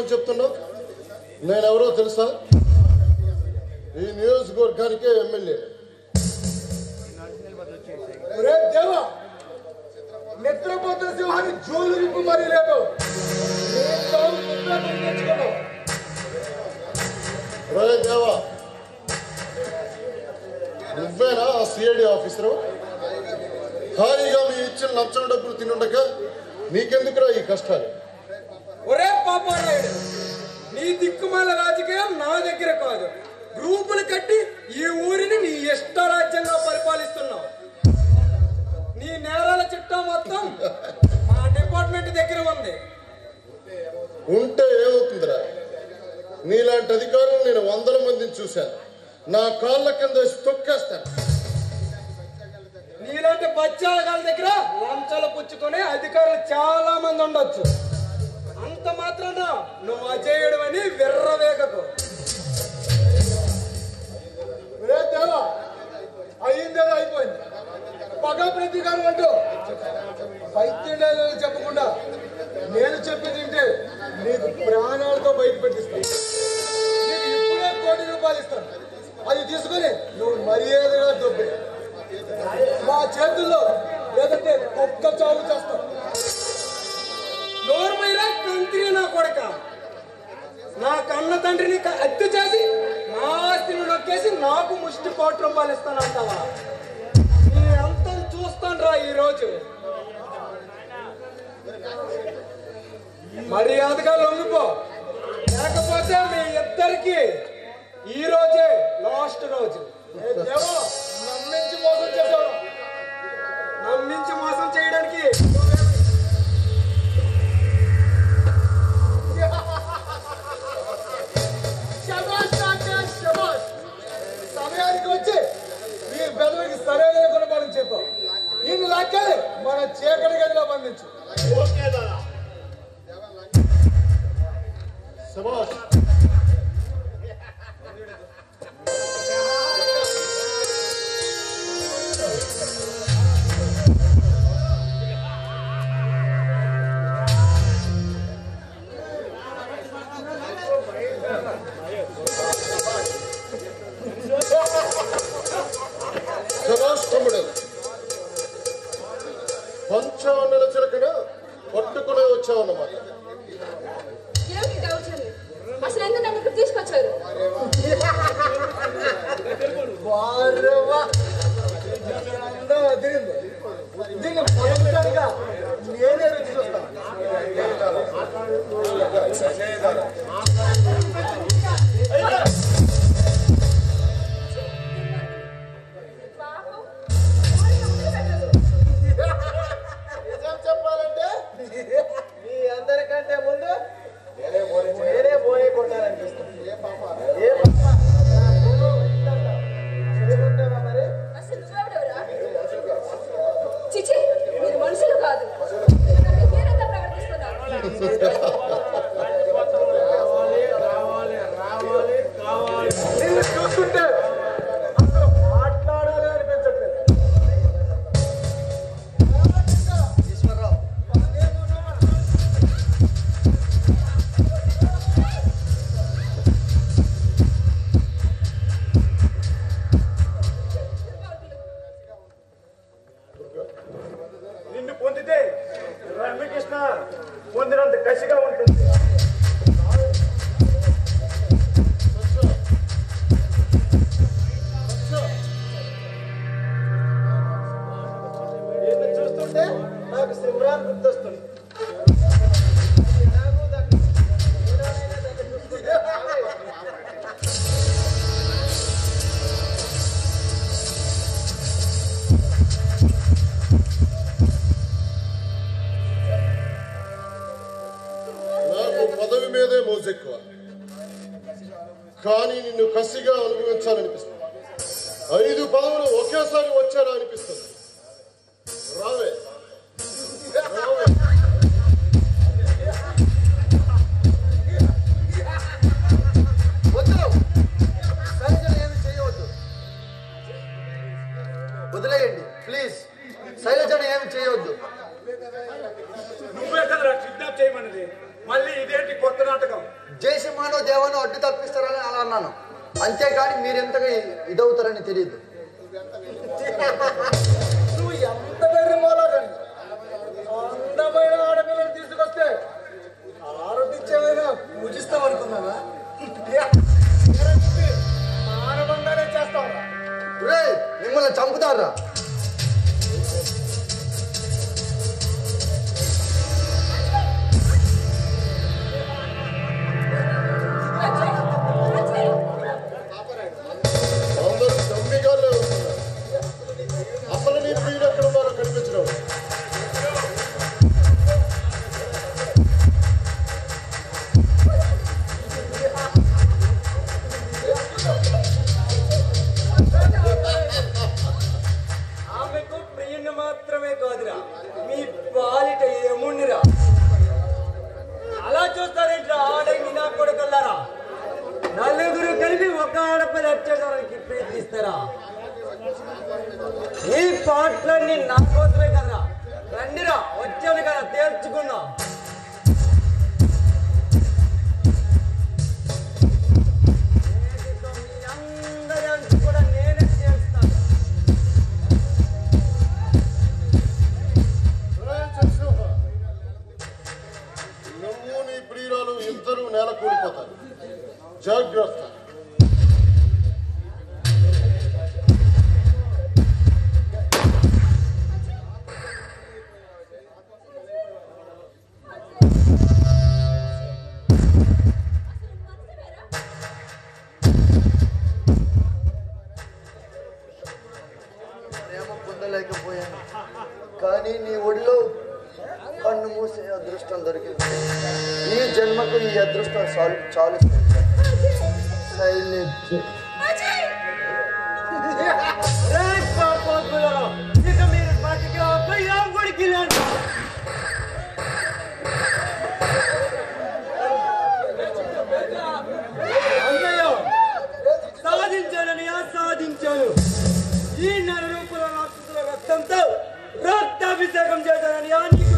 మాటలు చెప్తున్నావు? నేనెవరో తెలుసా? ఈ నియోజకవర్గానికే ఎమ్మెల్యే. దేవా, నిద్రపోతున్న సింహాన్ని జోలు విప్పు మరీ లేదు. దేవా, నువ్వేనా ఆ సిఐడి ఆఫీసరు? హాయిగా మీ ఇచ్చిన లంచం డబ్బులు తినుండగా నీకెందుకురా ఈ కష్టాలు? ఒరే పాపారాయుడు, నీ దిక్కుమాల రాజకీయం నా దగ్గర కాదు. గ్రూపులు కట్టి ఈ ఊరిని నీ ఇష్టరాజ్యంగా పరిపాలిస్తున్నావు. నీ నేరాల చిట్టా మొత్తం మా డిపార్ట్మెంట్ దగ్గర ఉంది. ఉంటే ఏమవుతుందిరా? నీలాంటి అధికారులు నేను 100 మందిని చూశాను. నా కాళ్ళ కింద తొక్కేస్తాను. నీలాంటి బచ్చాల గారి దగ్గర లంచాలు పుచ్చుకునే అధికారులు చాలా మంది ఉండొచ్చు. అంత మాత్రాన నువ్వు అజేయుడు అని విర్రవేగకు. అయిందేదో అయిపోయింది. పగ ప్రతీకారం అంటూ వైద్యులు చెప్పకుండా నేను చెప్పేది వింటే నీకు ప్రాణాలతో బయట పెట్టిస్తాను. నీకు ఇప్పుడే ₹1 కోటి ఇస్తాను. అది తీసుకుని నువ్వు మర్యాదగా దొబ్బే మా చేతుల్లో, లేదంటే ఒక్క చావు చేస్తావు. నోరుమైరా కంత్రి నా కొడక. నా కన్న తండ్రిని హత్య చేసి నా ఆస్తిని నొక్కేసి నాకు ముష్టి ₹1 ఇస్తానంటావా? నీ అంతం చూస్తాను రా ఈరోజు. మర్యాదగా లొంగిపో, లేకపోతే మీ ఇద్దరికి ఈ రోజే లాస్ట్ రోజు. నమ్మించి మోసం చేశావు. నమ్మించి మోసం చేయడానికి సమయానికి వచ్చి మీ పెదవికి సరైన గుణపాఠం చెప్పావు. ఇన్ని లాక్కెళ్ళి మన చీకటి గదిలో బంధించు. శభాష్. తమ్ముడు, పంచాన్నల చిలకన పట్టుకునే వచ్చావన్నమాట. అసలు ఎందుకు నన్ను ఇక్కడ తీసుకొచ్చారు? దీన్ని పొందడానిగా నేనే రుచి చూస్తాను. నిజం చెప్పాలంటే మీ అందరికంటే ముందు నేనే పోయి కొట్టాలనిపిస్తుంది. చిచి, మీరు మనుషులు కాదు. ప్రవర్తిస్తున్నారు. నిన్ను చూస్తుంటే అసలు మాట్లాడాలి అనిపించట్లేదు. నిన్ను పొందితే రమ్యకృష్ణ పొందినంత కసిగా ఉంటుంది. నిన్ను చూస్తుంటే నాకు సిమ్రాన్ గుర్తొస్తుంది. పదవి మీదే మోజెక్కువ, కానీ నిన్ను కసిగా అనుభవించాలనిపిస్తుంది. 5 పదవులు ఒకేసారి వచ్చారా అనిపిస్తుంది. రావే వదిలేయండి ప్లీజ్. శైలజను ఏమి చేయవద్దు. నువ్వే కదా కిడ్నాప్ చేయమన్నది. మళ్ళీ ఇదేంటి కొత్త నాటకం? అనుకున్నాను, అంతేకాని మీరెంతగా ఇదవుతారని తెలియదు. నువ్వు ఎంత బెర్రిమోలాగని అందమైన ఆడపిల్లని తీసుకొస్తే ఆరోపించేమైనా పూజిస్తాం అనుకున్నావా? మానవంగానే చేస్తావు. మిమ్మల్ని చంపుతారా? అందరూ దమ్మిగానే వస్తున్నారు. అసలు నీ ప్రియుడు ఎక్కడ ఉన్నారో కనిపించడం. ఆమెకు ప్రియుని మాత్రమే కాదురా, మీ పాలిట ఏముండిరా. అలా చూస్తారేంట్రా ఆడని నా కొడుకున్నారా? నలుగురు కలిపి ఒక ఆడపిల్ల వచ్చేదానికి ప్రయత్నిస్తారా? ఈ పాటలన్నీ నా కోసమే కదరా. రండిరా, వచ్చాను కదా, తేల్చుకున్నా. అందరి అంచు కూడా నేనే చేస్తాను. నువ్వు నీ ప్రియురాలు ఇద్దరు నేల కూలిపోతారు. జాగ్రత్త. ప్రేమ పొందలేకపోయాను, కానీ నీ ఒడిలో కన్ను మూసే అదృష్టం దొరికింది. ఈ జన్మకు ఈ అదృష్టం చాలు. ఇక మీరు బతికి అబ్బాయి గుడికి సాధించానని సాధించాను. ఈ 4 రూపాయల రాక్షసుల రక్తంతో రక్తాభిషేకం చేశానని నీకు